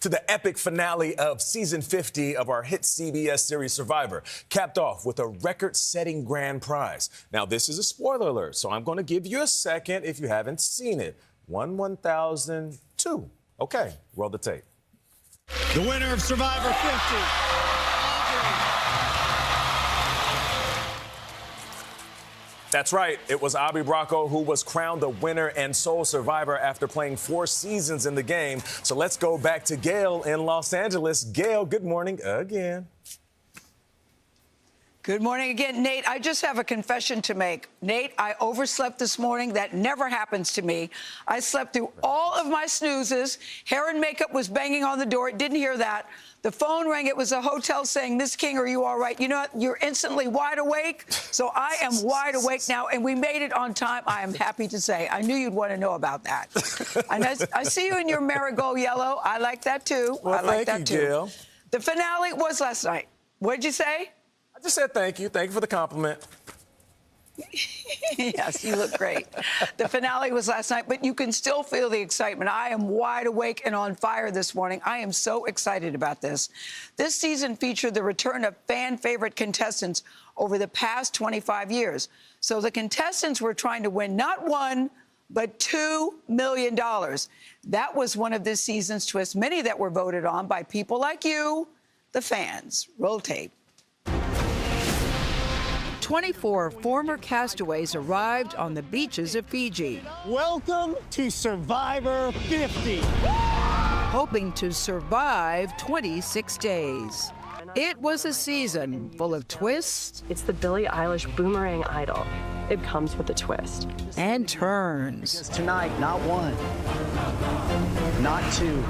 to the epic finale of season 50 of our hit CBS series Survivor, capped off with a record-setting grand prize. Now, this is a spoiler alert, so I'm going to give you a second if you haven't seen it. 1,002. Okay, roll the tape. The winner of Survivor 50. That's right. It was Aubrey Bracco who was crowned the winner and sole survivor after playing 4 seasons in the game. So let's go back to Gayle in Los Angeles. Gayle, good morning again. Good morning again. Nate, I just have a confession to make. Nate, I overslept this morning. That never happens to me. I slept through all of my snoozes. Hair and makeup was banging on the door. Didn't hear that. The phone rang. It was a hotel saying, Miss King, are you all right? You know what? You're instantly wide awake. So I am wide awake now, and we made it on time. I am happy to say. I knew you'd want to know about that. And I see you in your marigold yellow. I like that, too. Well, I like thank that, you, too. Gayle. The finale was last night. What did you say? I just said thank you. Thank you for the compliment. Yes, you look great. The finale was last night, but you can still feel the excitement. I am wide awake and on fire this morning. I am so excited about this. This season featured the return of fan-favorite contestants over the past 25 years. So the contestants were trying to win not $1, but $2 million. That was one of this season's twists, many that were voted on by people like you, the fans. Roll tape. 24 former castaways arrived on the beaches of Fiji. Welcome to Survivor 50. Hoping to survive 26 days. It was a season full of twists. It's the Billie Eilish Boomerang Idol. It comes with a twist. And turns. Because tonight, not 1, not 2,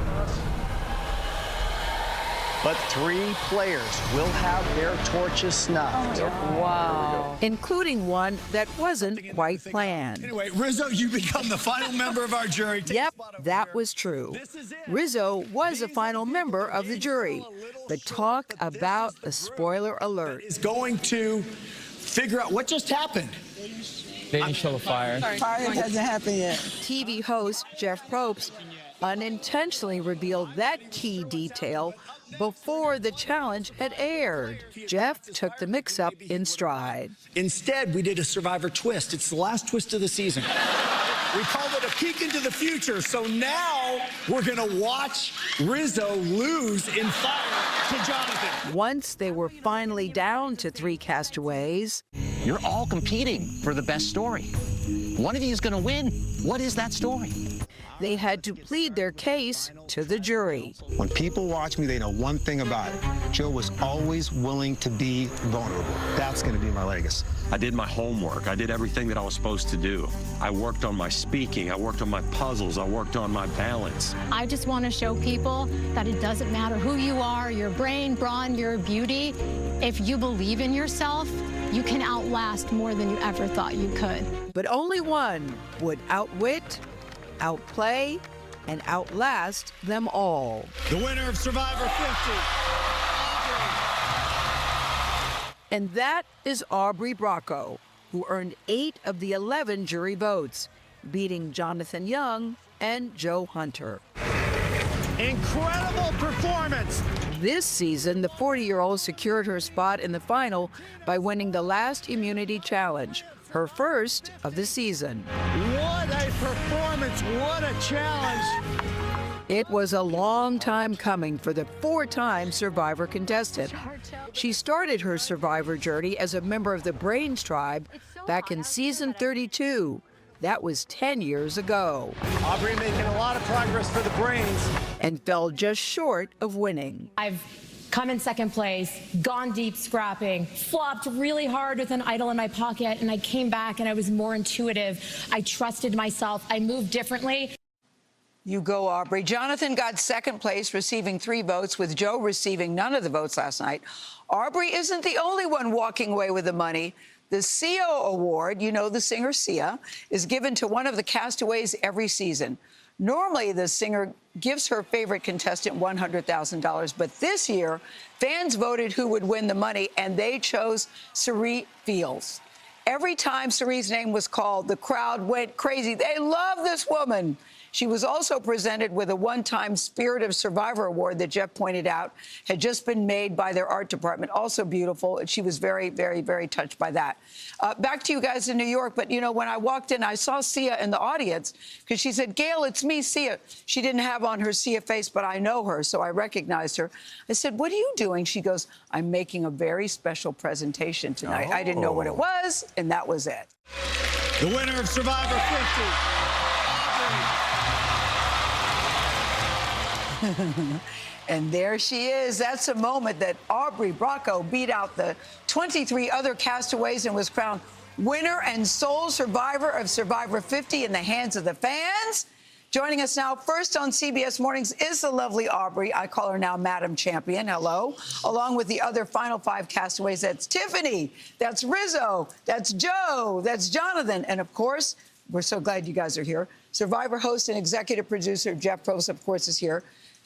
but 3 players will have their torches snuffed. Wow. Including one that wasn't quite planned. Anyway, Rizo, you become the final member of our jury. Yep, that was true. Rizo was a final member of the jury. But talk about a spoiler alert. Is going to figure out what just happened. They didn't show the fire. Fire hasn't happened yet. TV host Jeff Probst unintentionally revealed that key detail before the challenge had aired. Jeff took the mix-up in stride. Instead, we did a Survivor twist. It's the last twist of the season. We called it a peek into the future. So now we're going to watch Rizo lose in fire to Jonathan. Once they were finally down to 3 castaways, You're all competing for the best story. One of you is going to win. What is that story? they had to plead their case to the jury. When people watch me, they know one thing about it. Joe was always willing to be vulnerable. That's going to be my legacy. I did my homework. I did everything that I was supposed to do. I worked on my speaking. I worked on my puzzles. I worked on my balance. I just want to show people that it doesn't matter who you are, your brain, brawn, your beauty. If you believe in yourself, you can outlast more than you ever thought you could. But only one would outwit, outplay, and outlast them all. The winner of Survivor 50. And that is Aubrey Bracco, who earned 8 of the 11 jury votes, beating Jonathan Young and Joe Hunter. Incredible performance. This season, the 40-year-old secured her spot in the final by winning the last immunity challenge, her first of the season. What a performance, what a challenge. It was a long time coming for the 4-time Survivor contestant. She started her Survivor journey as a member of the Brains tribe back in season 32. That was 10 years ago. Aubrey making a lot of progress for the Brains. And fell just short of winning. I've come in second place, gone deep scrapping, flopped really hard with an idol in my pocket, and I came back and I was more intuitive. I trusted myself. I moved differently. You go, Aubrey. Jonathan got second place, receiving 3 votes, with Joe receiving none of the votes last night. Aubrey isn't the only one walking away with the money. The Sia Award, you know the singer Sia, is given to one of the castaways every season. Normally, the singer gives her favorite contestant $100,000, but this year, fans voted who would win the money, and they chose Cirie Fields. Every time Cirie's name was called, the crowd went crazy. They love this woman. She was also presented with a one-time Spirit of Survivor award that Jeff pointed out had just been made by their art department. Also beautiful. She was very, very, very touched by that. Back to you guys in New York. But, you know, when I walked in, I saw Sia in the audience because she said, Gayle, it's me, Sia. She didn't have on her Sia face, but I know her, so I recognized her. I said, what are you doing? She goes, I'm making a very special presentation tonight. I didn't know what it was, and that was it. The winner of Survivor 50. And there she is. That's a moment that Aubrey Bracco beat out the 23 other castaways and was crowned winner and sole survivor of Survivor 50 in the hands of the fans. Joining us now, first on CBS Mornings, is the lovely Aubrey. I call her now Madam Champion. Hello. Along with the other final 5 castaways. That's Tiffany. That's Rizo. That's Joe. That's Jonathan. And, of course, we're so glad you guys are here. Survivor host and executive producer Jeff Probst, of course, is here.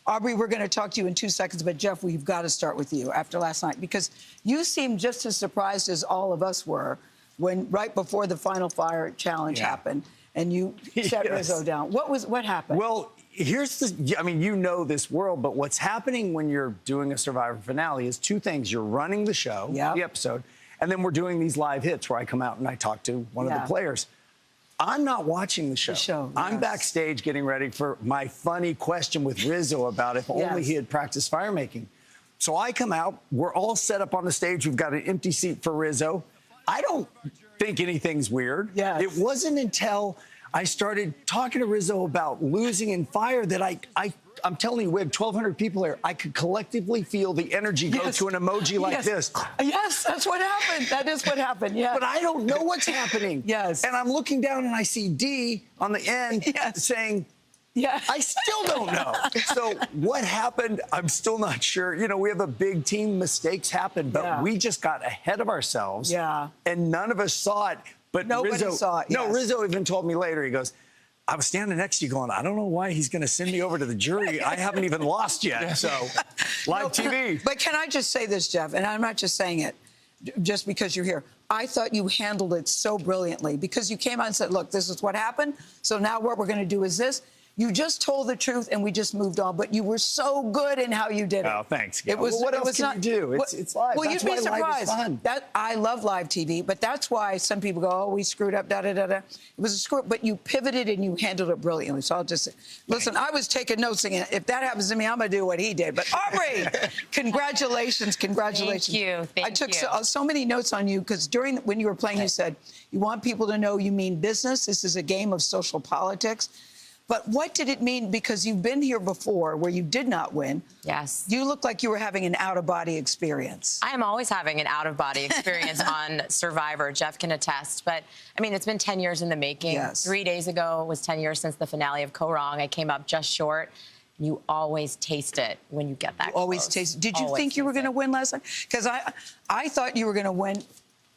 Aubrey, we're going to talk to you in 2 seconds, but, Jeff, we've got to start with you after last night because you seemed just as surprised as all of us were when right before the Final Fire challenge happened. And you set Rizo down. What happened? Well, here's the, I mean, you know this world, but what's happening when you're doing a Survivor finale is 2 things. You're running the show, the episode, and then we're doing these live hits where I come out and I talk to one of the players. I'm not watching the show. I'm backstage getting ready for my funny question with Rizo about if only he had practiced fire making. So I come out. We're all set up on the stage. We've got an empty seat for Rizo. I don't think anything's weird. It wasn't until I started talking to Rizo about losing in fire that I'm telling you, we have 1,200 people here. I could collectively feel the energy go to an emoji like this. Yes, that's what happened. That is what happened, But I don't know what's happening. And I'm looking down and I see D on the end saying, I still don't know. So what happened, I'm still not sure. You know, we have a big team. Mistakes happen, but we just got ahead of ourselves. And none of us saw it. But nobody saw it. No, Rizo even told me later, he goes, I was standing next to you going, I don't know why he's going to send me over to the jury. I haven't even lost yet. So, live TV. But can I just say this, Jeff, and I'm not just saying it just because you're here. I thought you handled it so brilliantly because you came out and said, look, this is what happened. So now what we're going to do is this. You just told the truth, and we just moved on. But you were so good in how you did it. Oh, thanks. It was. Well, what else can you do? It's live. Well, that's you'd be why surprised. Live is fun. I love live TV, but that's why some people go, "Oh, we screwed up." Da da da da. It was a screw up, but you pivoted and you handled it brilliantly. So I'll just listen. I was taking notes, thinking, if that happens to me, I'm gonna do what he did. But Aubrey, congratulations! Thank you. I took so many notes on you because when you were playing, you said you want people to know you mean business. This is a game of social politics. But what did it mean? Because you've been here before where you did not win. Yes. You look like you were having an out-of-body experience. I am always having an out-of-body experience on Survivor. Jeff can attest. But, I mean, it's been 10 years in the making. 3 days ago was 10 years since the finale of Ko Rong. I came up just short. You always taste it when you get that close. Always taste it. Did you think you were going to win last night? Because I thought you were going to win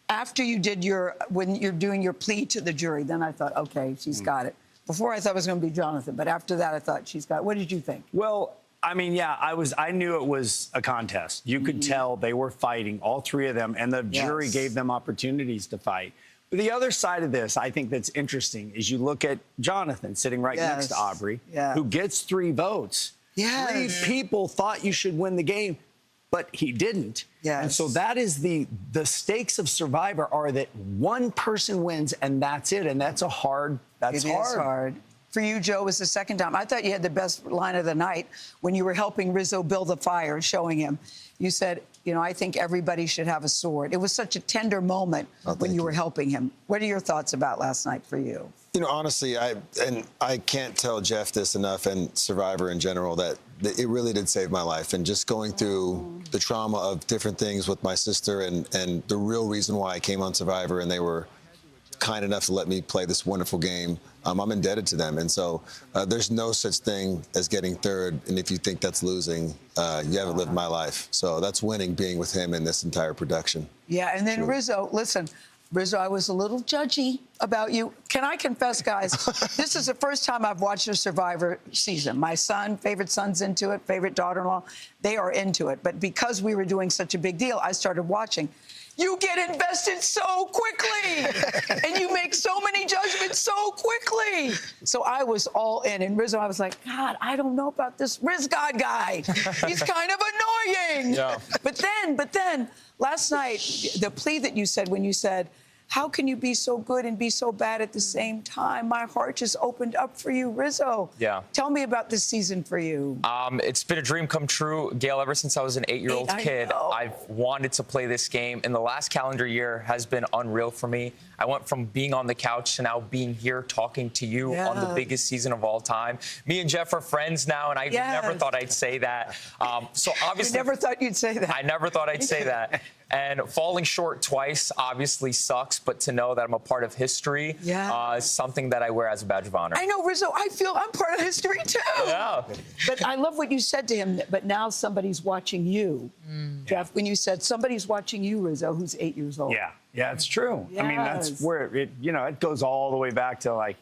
after you did when you're doing your plea to the jury. Then I thought, okay, she's got it. Before I thought it was going to be Jonathan, but after that I thought she's got it. What did you think? Well, I mean, I knew it was a contest. You could tell they were fighting, all 3 of them, and the jury gave them opportunities to fight. But the other side of this, I think that's interesting, is you look at Jonathan sitting right next to Aubrey, who gets 3 votes. 3 people thought you should win the game, but he didn't. And so that is the stakes of Survivor are that 1 person wins and that's it. And that's hard. It is hard. For you, Joe, it was the second time. I thought you had the best line of the night when you were helping Rizo build the fire, showing him. You said, you know, I think everybody should have a sword. It was such a tender moment when you were helping him. What are your thoughts about last night for you? You know, honestly, I can't tell Jeff this enough, and Survivor in general, that it really did save my life. And just going through the trauma of different things with my sister and the real reason why I came on Survivor, and they were kind enough to let me play this wonderful game. I'm indebted to them. And so there's no such thing as getting third. And if you think that's losing, you haven't lived my life. So that's winning, being with him in this entire production. Yeah, and then Rizo, listen, Rizo, I was a little judgy about you. Can I confess, guys, this is the first time I've watched a Survivor season. My favorite son's into it, favorite daughter-in-law, they are into it. But because we were doing such a big deal, I started watching. You get invested so quickly, and you make so many judgments so quickly. So I was all in. And Rizzo, I was like, God, I don't know about this Riz God guy. He's kind of annoying. Yeah. But then, last night, the plea that you said when you said, how can you be so good and be so bad at the same time? My heart just opened up for you, Rizzo. Yeah. Tell me about this season for you. It's been a dream come true, Gayle, ever since I was an 8-year-old kid. I've wanted to play this game, and the last calendar year has been unreal for me. I went from being on the couch to now being here talking to you on the biggest season of all time. Me and Jeff are friends now, and I never thought I'd say that. So obviously, You never thought you'd say that. I never thought I'd say that. And falling short twice obviously sucks, but to know that I'm a part of history is something that I wear as a badge of honor. I know, Rizzo, I feel I'm part of history, too. Yeah. But I love what you said to him, but now somebody's watching you. Jeff, when you said somebody's watching you, Rizzo, who's 8 years old. Yeah, it's true. I mean, that's where it goes all the way back to like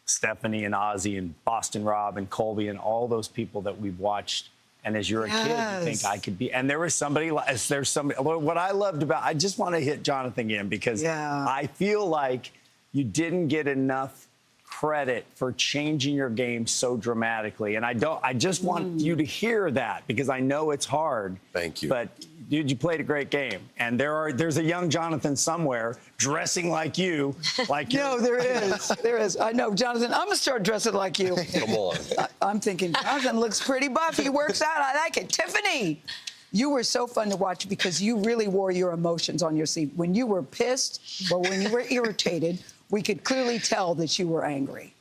Stephanie and Ozzy and Boston Rob and Colby and all those people that we've watched. And as you're a kid, you think I could be. And there was somebody, what I loved about, I just want to hit Jonathan again because I feel like you didn't get enough credit for changing your game so dramatically. And I just want you to hear that because I know it's hard. Thank you. But dude, you played a great game. And there's a young Jonathan somewhere dressing like you. No, there is. There is. I know, Jonathan, I'm going to start dressing like you. Come on. I'm thinking, Jonathan looks pretty buff. He works out. I like it. Tiffany, you were so fun to watch because you really wore your emotions on your sleeve. When you were pissed or when you were irritated, we could clearly tell that you were angry.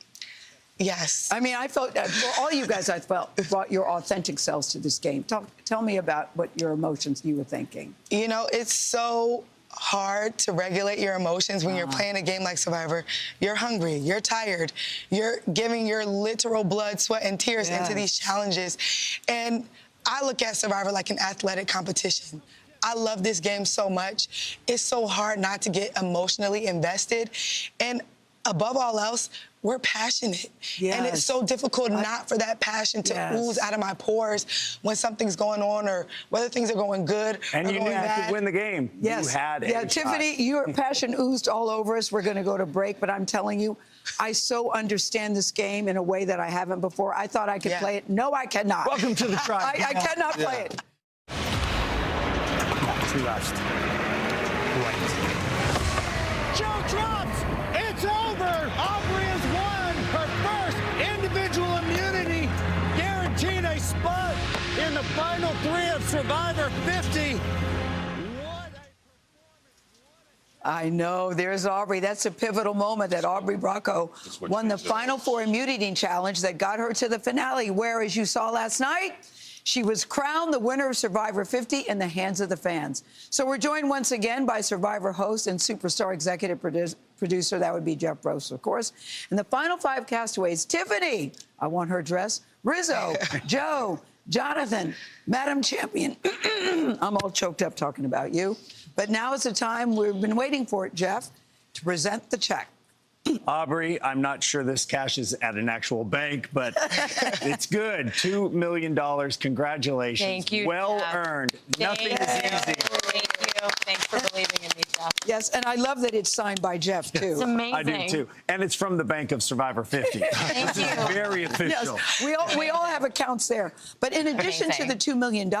Yes. I mean, I felt, all you guys, I felt, brought your authentic selves to this game. Tell me about what your emotions you were thinking. You know, it's so hard to regulate your emotions when you're playing a game like Survivor. You're hungry, you're tired, you're giving your literal blood, sweat, and tears into these challenges. And I look at Survivor like an athletic competition. I love this game so much. It's so hard not to get emotionally invested. And above all else, we're passionate. And it's so difficult not for that passion to ooze out of my pores when something's going on or whether things are going good and or you going knew bad. you could win the game. Yes. You had a Tiffany, shot. your passion oozed all over us. We're going to go to break, but I'm telling you, I so understand this game in a way that I haven't before. I thought I could play it. No, I cannot. Welcome to the tribe. I cannot play it. Two left. Right. Joe drops. It's over. Aubrey has won her first individual immunity, guaranteed a spot in the final 3 of Survivor 50. I know. There's Aubrey. That's a pivotal moment that Aubrey Bracco won the Final 4 immunity challenge that got her to the finale, where, as you saw last night, she was crowned the winner of Survivor 50 in the hands of the fans. So we're joined once again by Survivor host and superstar executive producer, that would be Jeff Probst, of course, and the final 5 castaways, Tiffany, I want her dress, Rizzo, Joe, Jonathan, Madam Champion. I'm all choked up talking about you. But now is the time we've been waiting for it, Jeff, to present the check. Aubrey, I'm not sure this cash is at an actual bank, but it's good. $2 million. Congratulations. Thank you, well Jeff. earned. Nothing is easy. Thank you. Thanks for believing in me, Jeff. Yes, and I love that it's signed by Jeff, too. It's amazing. I do, too. And it's from the bank of Survivor 50. Thank you. Very official. Yes, we all have accounts there. But in addition to the $2 million,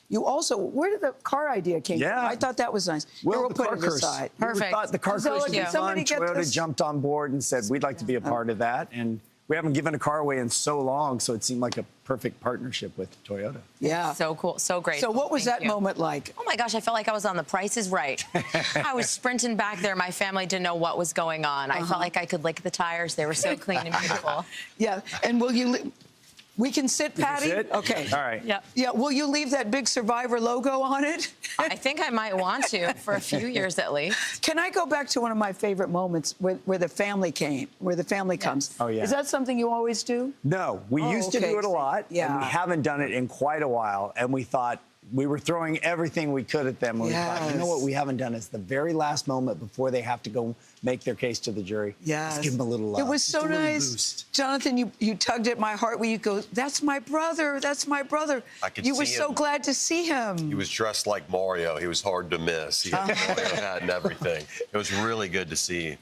you also, where did the car idea came from? I thought that was nice. Well, we'll the put car it curse. aside. We thought the car curse would be fun. Somebody get Toyota this. jumped on board and said, we'd like to be a part of that. And we haven't given a car away in so long, so it seemed like a perfect partnership with Toyota. Yeah. So cool. So great. So what was that moment like? Oh, my gosh, I felt like I was on The Price is Right. I was sprinting back there. My family didn't know what was going on. I felt like I could lick the tires. They were so clean and beautiful. Yeah, and will you... We can sit, Patty? You can sit? Okay. All right. Yep. Yeah, will you leave that big Survivor logo on it? I think I might want to for a few years at least. Can I go back to one of my favorite moments where the family comes? Oh, yeah. Is that something you always do? No, we used to do it a lot, and we haven't done it in quite a while. And we thought, we were throwing everything we could at them. We thought, you know what we haven't done is the very last moment before they have to go make their case to the jury. Yes. Let's give them a little love. It was so nice. Jonathan, you tugged at my heart when you go, that's my brother, that's my brother. I could you see were so him. glad to see him. He was dressed like Mario. He was hard to miss. He had the Mario hat and everything. It was really good to see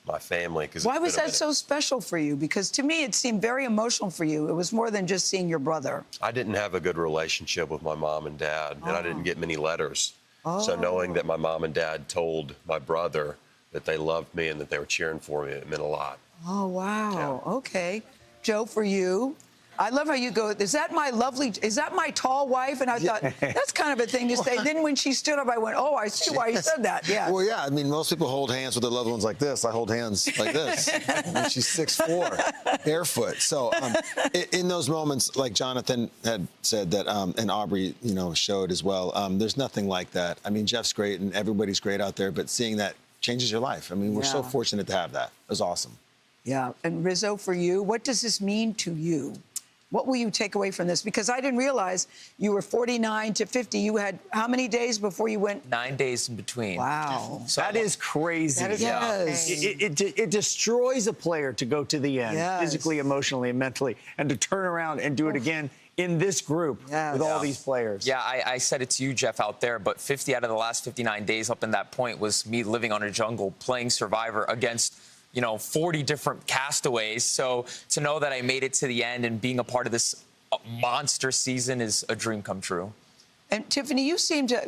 my family. Why was that so special for you? Because to me, it seemed very emotional for you. It was more than just seeing your brother. I didn't have a good relationship with my mom and dad, and I didn't get many letters. So knowing that my mom and dad told my brother that they loved me and that they were cheering for me, it meant a lot. Oh, wow. Yeah. Okay. Joe, for you, I love how you go, is that my tall wife? And I thought, that's kind of a thing to say. Then when she stood up, I went, oh, I see why you said that. Yeah. Well, yeah, I mean, most people hold hands with their loved ones like this. I hold hands like this. And she's 6'4", barefoot. So in those moments, like Jonathan had said that, and Aubrey, showed as well, there's nothing like that. I mean, Jeff's great and everybody's great out there, but seeing that changes your life. I mean, we're so fortunate to have that. It was awesome. Yeah. And Rizo, for you, what does this mean to you? What will you take away from this? Because I didn't realize you were 49 to 50. You had how many days before you went? 9 days in between. Wow. So that is crazy. That is it destroys a player to go to the end, physically, emotionally, and mentally, and to turn around and do it again in this group with all these players. Yeah, I said it to you, Jeff, out there, but 50 out of the last 59 days up in that point was me living on a jungle, playing Survivor against 40 different castaways. So to know that I made it to the end and being a part of this monster season is a dream come true. And Tiffany, you seemed to,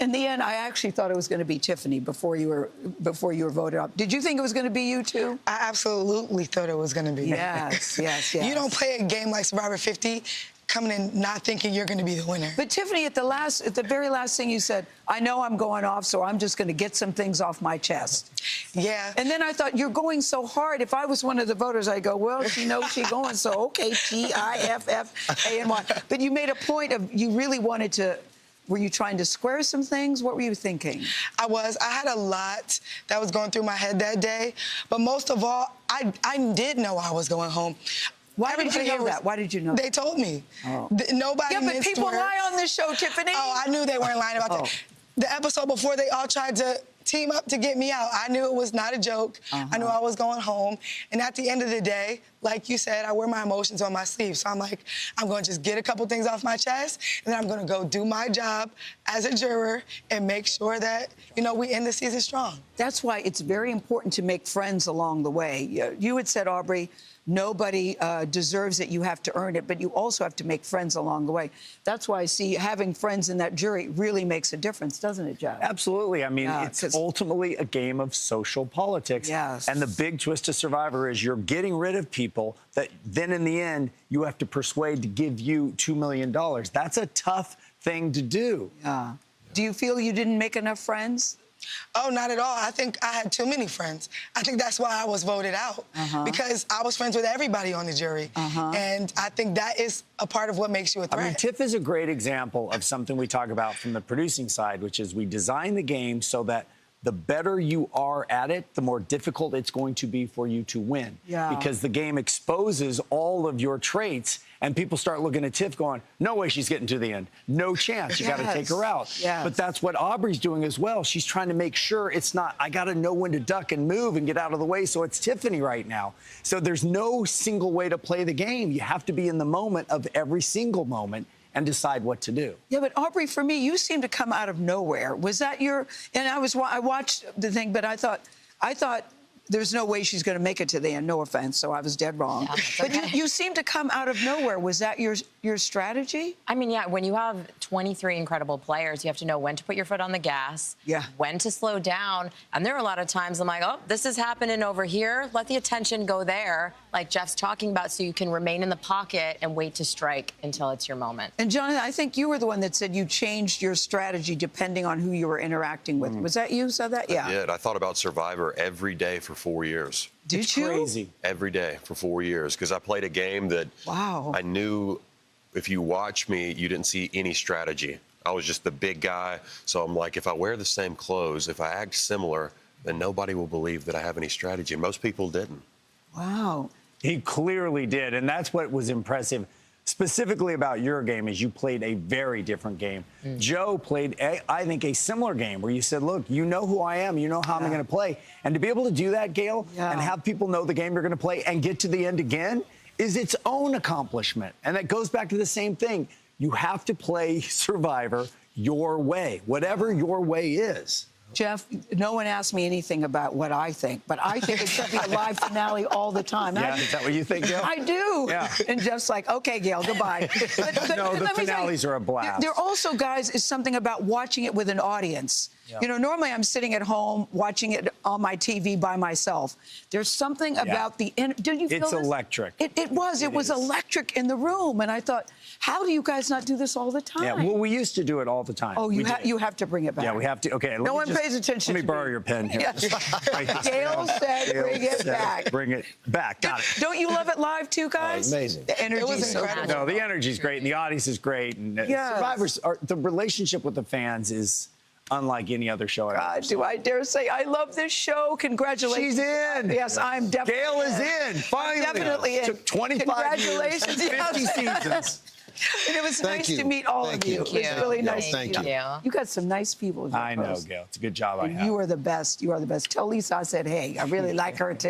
in the end, I actually thought it was going to be Tiffany before you were voted up. Did you think it was going to be you too? I absolutely thought it was going to be me. Yes. You don't play a game like Survivor 50 coming in not thinking you're going to be the winner. But Tiffany, at the very last thing you said, I know I'm going off, so I'm just going to get some things off my chest. Yeah. And then I thought, you're going so hard. If I was one of the voters, I'd go, well, she knows she's going, so okay, T-I-F-F-A-N-Y. But you made a point of, you really wanted to, were you trying to square some things? What were you thinking? I was. I had a lot that was going through my head that day. But most of all, I did know I was going home. Why did you know that? Why did you know that? They told me. Oh. Nobody but people lie on this show, Tiffany. Oh, I knew they weren't lying about that. The episode before, they all tried to team up to get me out. I knew it was not a joke. I knew I was going home. And at the end of the day, like you said, I wear my emotions on my sleeve. So I'm like, I'm going to just get a couple things off my chest, and then I'm going to go do my job as a juror and make sure that, we end the season strong. That's why it's very important to make friends along the way. You had said, Aubrey, nobody deserves it. You have to earn it, but you also have to make friends along the way. That's why I see having friends in that jury really makes a difference, doesn't it, Jeff? Absolutely. I mean, it's ultimately a game of social politics. Yes. And the big twist to Survivor is you're getting rid of people that then in the end you have to persuade to give you $2 million. That's a tough thing to do. Yeah. Do you feel you didn't make enough friends? Oh, not at all. I think I had too many friends. I think that's why I was voted out, because I was friends with everybody on the jury. And I think that is a part of what makes you a threat. I mean, Tiff is a great example of something we talk about from the producing side, which is we design the game so that the better you are at it, the more difficult it's going to be for you to win. Yeah. Because the game exposes all of your traits, and people start looking at Tiff going, no way she's getting to the end. No chance. You got to take her out. Yes. But that's what Aubrey's doing as well. She's trying to make sure it's not, I got to know when to duck and move and get out of the way, so it's Tiffany right now. So there's no single way to play the game. You have to be in the moment of every single moment and decide what to do. Yeah, but Aubrey, for me, you seem to come out of nowhere. Was that your? And I watched the thing, but I thought there's no way she's going to make it to the end. No offense, so I was dead wrong. Yeah, but you seem to come out of nowhere. Was that your strategy? I mean, yeah. When you have 23 incredible players, you have to know when to put your foot on the gas. Yeah. When to slow down. And there were a lot of times I'm like, oh, this is happening over here. Let the attention go there, like Jeff's talking about, so you can remain in the pocket and wait to strike until it's your moment. And Jonathan, I think you were the one that said you changed your strategy depending on who you were interacting with. Was that you said that? Yeah. I did. I thought about Survivor every day for 4 years. Did you? Crazy. Every day for 4 years, because I played a game that I knew if you watch me, you didn't see any strategy. I was just the big guy. So I'm like, if I wear the same clothes, if I act similar, then nobody will believe that I have any strategy. And most people didn't. Wow. He clearly did, and that's what was impressive. specifically about your game is you played a very different game. Joe played, I think, a similar game where you said, look, you know who I am, you know how I'm going to play. And to be able to do that, Gayle, and have people know the game you're going to play and get to the end again is its own accomplishment. And that goes back to the same thing. You have to play Survivor your way, whatever your way is. Jeff, no one asked me anything about what I think, but I think it should be a live finale all the time. Yeah, is that what you think, Gayle? I do. Yeah. And Jeff's like, okay, Gayle, goodbye. But no, the finales are a blast. There also, guys, is something about watching it with an audience. Yeah. You know, normally I'm sitting at home watching it on my TV by myself. There's something about the... Do you feel It's this? electric. It was electric in the room. And I thought, how do you guys not do this all the time? Yeah, well, we used to do it all the time. Oh, you have to bring it back. Yeah, we have to. Okay, no one pays attention. Let me borrow your pen here. Yeah. Gayle said, bring it back. Bring it back. Got it. Don't you love it live too, guys? Amazing. The energy was incredible. No, the energy's great, and the audience is great, and Survivors the relationship with the fans is unlike any other show I've ever seen. Do I dare say I love this show? Congratulations. She's in. Yes, I'm definitely Gayle is in. Finally. Definitely in. Took 25 years and 50 seasons. And it was nice to meet all of you. It was really nice to meet you. You got some nice people. I know, Gayle. It's a good job I have. You are the best. You are the best. Tell Lisa I said, hey, I really like her too.